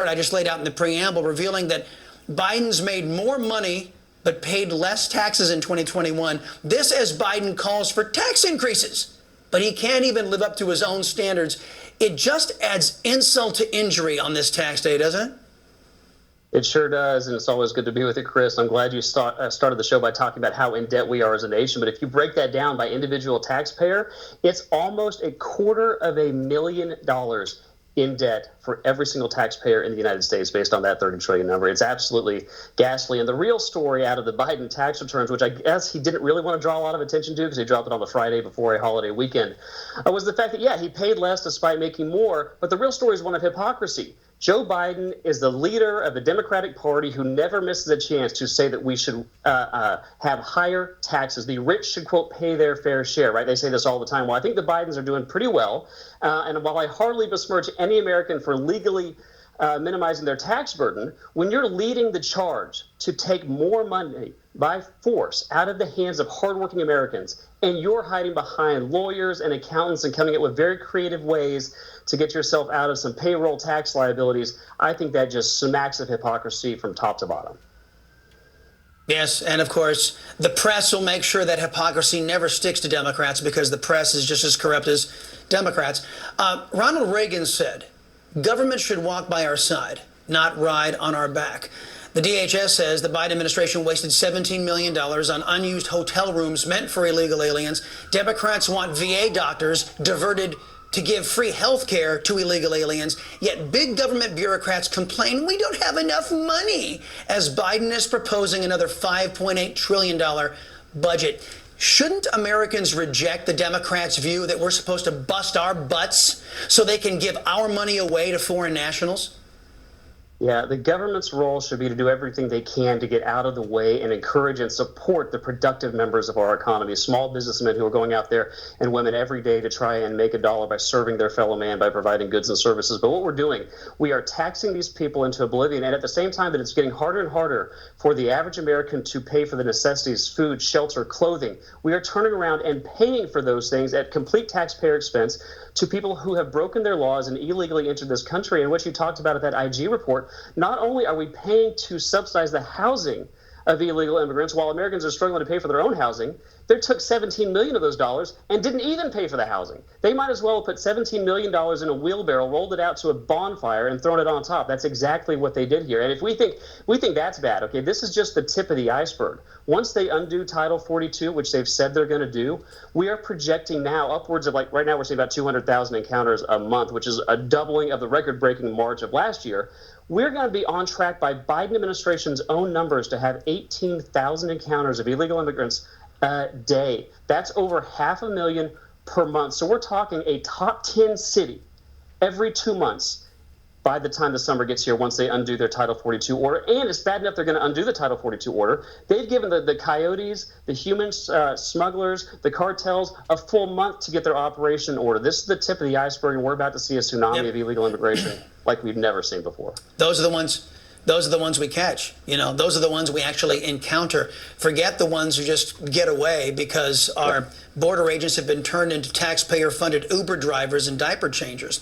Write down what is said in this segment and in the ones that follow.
I just laid out in the preamble, revealing that Biden's made more money but paid less taxes in 2021. This as Biden calls for tax increases. But he can't even live up to his own standards. It just adds insult to injury on this tax day, doesn't it? It sure does, and it's always good to be with you, Chris. I'm glad you started the show by talking about how in debt we are as a nation. But if you break that down by individual taxpayer, it's almost $250,000 in debt for every single taxpayer in the United States based on that 30 trillion number. It's absolutely ghastly. And the real story out of the Biden tax returns, which I guess he didn't really want to draw a lot of attention to because he dropped it on the Friday before a holiday weekend, was the fact that, yeah, he paid less despite making more. But the real story is one of hypocrisy. Joe Biden is the leader of the Democratic Party who never misses a chance to say that we should have higher taxes. The rich should, quote, pay their fair share, right? They say this all the time. Well, I think the Bidens are doing pretty well. And while I hardly besmirch any American for legally minimizing their tax burden, when you're leading the charge to take more money by force out of the hands of hardworking Americans, and you're hiding behind lawyers and accountants and coming up with very creative ways to get yourself out of some payroll tax liabilities, I think that just smacks of hypocrisy from top to bottom. Yes, and of course, the press will make sure that hypocrisy never sticks to Democrats because the press is just as corrupt as Democrats. Ronald Reagan said, "Government should walk by our side, not ride on our back." The DHS says the Biden administration wasted $17 million on unused hotel rooms meant for illegal aliens. Democrats want VA doctors diverted to give free health care to illegal aliens. Yet big government bureaucrats complain we don't have enough money as Biden is proposing another $5.8 trillion budget. Shouldn't Americans reject the Democrats' view that we're supposed to bust our butts so they can give our money away to foreign nationals? Yeah, the government's role should be to do everything they can to get out of the way and encourage and support the productive members of our economy, small businessmen who are going out there and women every day to try and make a dollar by serving their fellow man by providing goods and services. But what we're doing, we are taxing these people into oblivion. And at the same time that it's getting harder and harder for the average American to pay for the necessities, food, shelter, clothing, we are turning around and paying for those things at complete taxpayer expense to people who have broken their laws and illegally entered this country, and what you talked about at that IG report. Not only are we paying to subsidize the housing of illegal immigrants while Americans are struggling to pay for their own housing, they took $17 million of those dollars and didn't even pay for the housing. They might as well have put $17 million in a wheelbarrow, rolled it out to a bonfire, and thrown it on top. That's exactly what they did here. And if we think that's bad, okay, this is just the tip of the iceberg. Once they undo Title 42, which they've said they're going to do, we are projecting now upwards of, like right now we're seeing about 200,000 encounters a month, which is a doubling of the record-breaking March of last year. We're going to be on track by Biden administration's own numbers to have 18,000 encounters of illegal immigrants a day. That's over 500,000 per month. So we're talking a top 10 city every 2 months by the time the summer gets here once they undo their Title 42 order. And it's bad enough they're going to undo the Title 42 order. They've given the coyotes, the human smugglers, the cartels a full month to get their operation in order. This is the tip of the iceberg, and we're about to see a tsunami of illegal immigration like we've never seen before. Those are the ones we catch. Those are the ones we actually encounter. Forget the ones who just get away because our border agents have been turned into taxpayer-funded Uber drivers and diaper changers.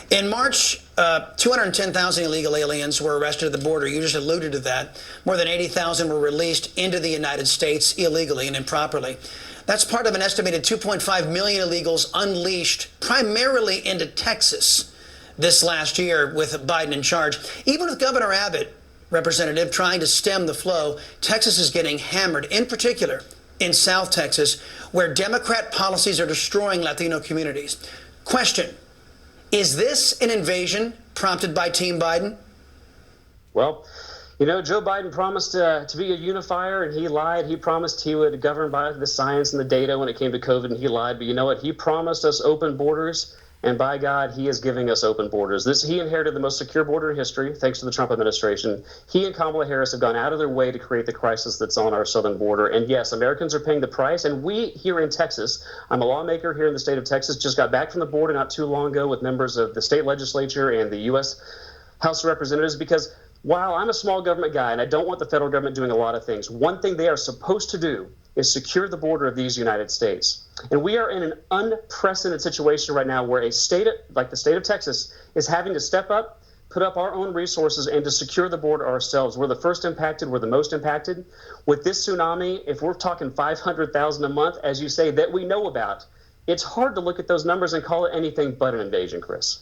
In March, 210,000 illegal aliens were arrested at the border. You just alluded to that. More than 80,000 were released into the United States illegally and improperly. That's part of an estimated 2.5 million illegals unleashed primarily into Texas this last year with Biden in charge. Even with Governor Abbott, Representative, trying to stem the flow, Texas is getting hammered, in particular in South Texas, where Democrat policies are destroying Latino communities. Question, is this an invasion prompted by Team Biden? Well, Joe Biden promised to be a unifier, and he lied. He promised he would govern by the science and the data when it came to COVID, and he lied. But you know what? He promised us open borders. And by God, he is giving us open borders. He inherited the most secure border in history, thanks to the Trump administration. He and Kamala Harris have gone out of their way to create the crisis that's on our southern border. And yes, Americans are paying the price. And we here in Texas, I'm a lawmaker here in the state of Texas, just got back from the border not too long ago with members of the state legislature and the U.S. House of Representatives, because while I'm a small government guy and I don't want the federal government doing a lot of things, one thing they are supposed to do is secure the border of these United States. And we are in an unprecedented situation right now where a state like the state of Texas is having to step up, put up our own resources and to secure the border ourselves. We're the first impacted. We're the most impacted. With this tsunami, if we're talking 500,000 a month, as you say, that we know about, it's hard to look at those numbers and call it anything but an invasion, Chris.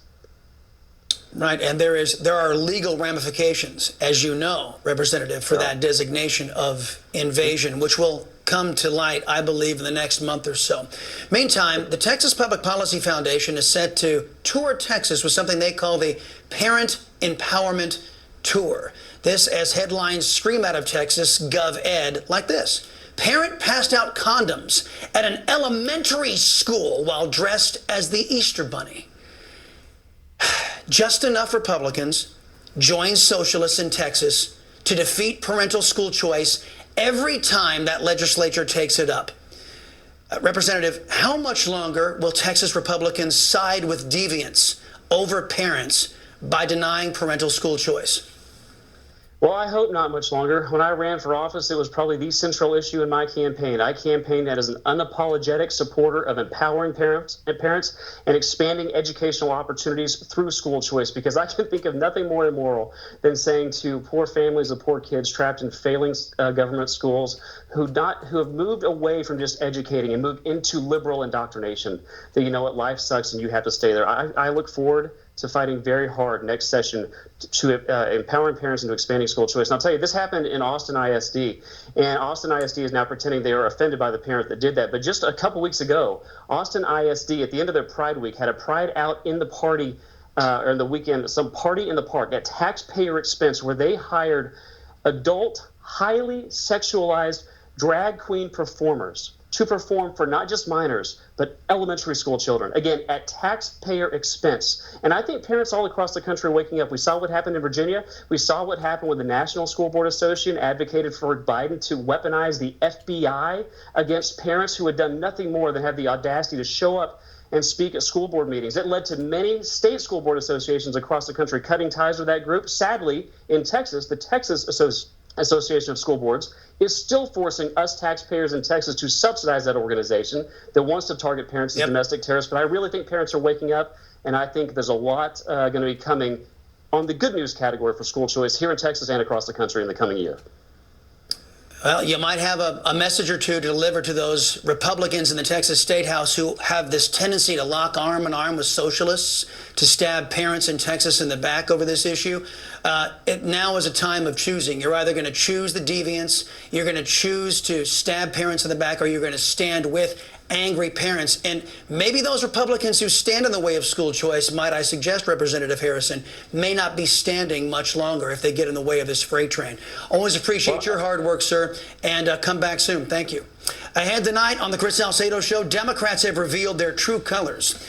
Right, and there are legal ramifications, as you know, Representative, for that designation of invasion, which will come to light, I believe, in the next month or so. Meantime, the Texas Public Policy Foundation is set to tour Texas with something they call the Parent Empowerment Tour. This as headlines scream out of Texas GovEd like this. Parent passed out condoms at an elementary school while dressed as the Easter Bunny. Just enough Republicans join socialists in Texas to defeat parental school choice every time that legislature takes it up. Representative, how much longer will Texas Republicans side with deviants over parents by denying parental school choice? Well, I hope not much longer. When I ran for office, it was probably the central issue in my campaign. I campaigned as an unapologetic supporter of empowering parents and expanding educational opportunities through school choice, because I can think of nothing more immoral than saying to poor families of poor kids trapped in failing government schools who have moved away from just educating and moved into liberal indoctrination that, you know what, life sucks and you have to stay there. I look forward to fighting very hard next session to empowering parents into expanding school choice. And I'll tell you, this happened in Austin ISD, and Austin ISD is now pretending they are offended by the parent that did that. But just a couple weeks ago, Austin ISD, at the end of their Pride Week, had a Pride out in the party, or in the weekend, some party in the park at taxpayer expense, where they hired adult, highly sexualized drag queen performers to perform for not just minors, but elementary school children, again, at taxpayer expense. And I think parents all across the country are waking up. We saw what happened in Virginia. We saw what happened when the National School Board Association advocated for Biden to weaponize the FBI against parents who had done nothing more than have the audacity to show up and speak at school board meetings. It led to many state school board associations across the country cutting ties with that group. Sadly, in Texas, the Texas Association of School Boards is still forcing us taxpayers in Texas to subsidize that organization that wants to target parents as domestic terrorists. But I really think parents are waking up, and I think there's a lot going to be coming on the good news category for school choice here in Texas and across the country in the coming year. Well, you might have a message or two to deliver to those Republicans in the Texas State House who have this tendency to lock arm in arm with socialists to stab parents in Texas in the back over this issue. Now is a time of choosing. You're either going to choose the deviants, you're going to choose to stab parents in the back, or you're going to stand with angry parents. And maybe those Republicans who stand in the way of school choice, might I suggest, Representative Harrison, may not be standing much longer if they get in the way of this freight train. Always appreciate your hard work, sir, and come back soon. Thank you. Ahead tonight on the Chris Salcedo Show, Democrats have revealed their true colors.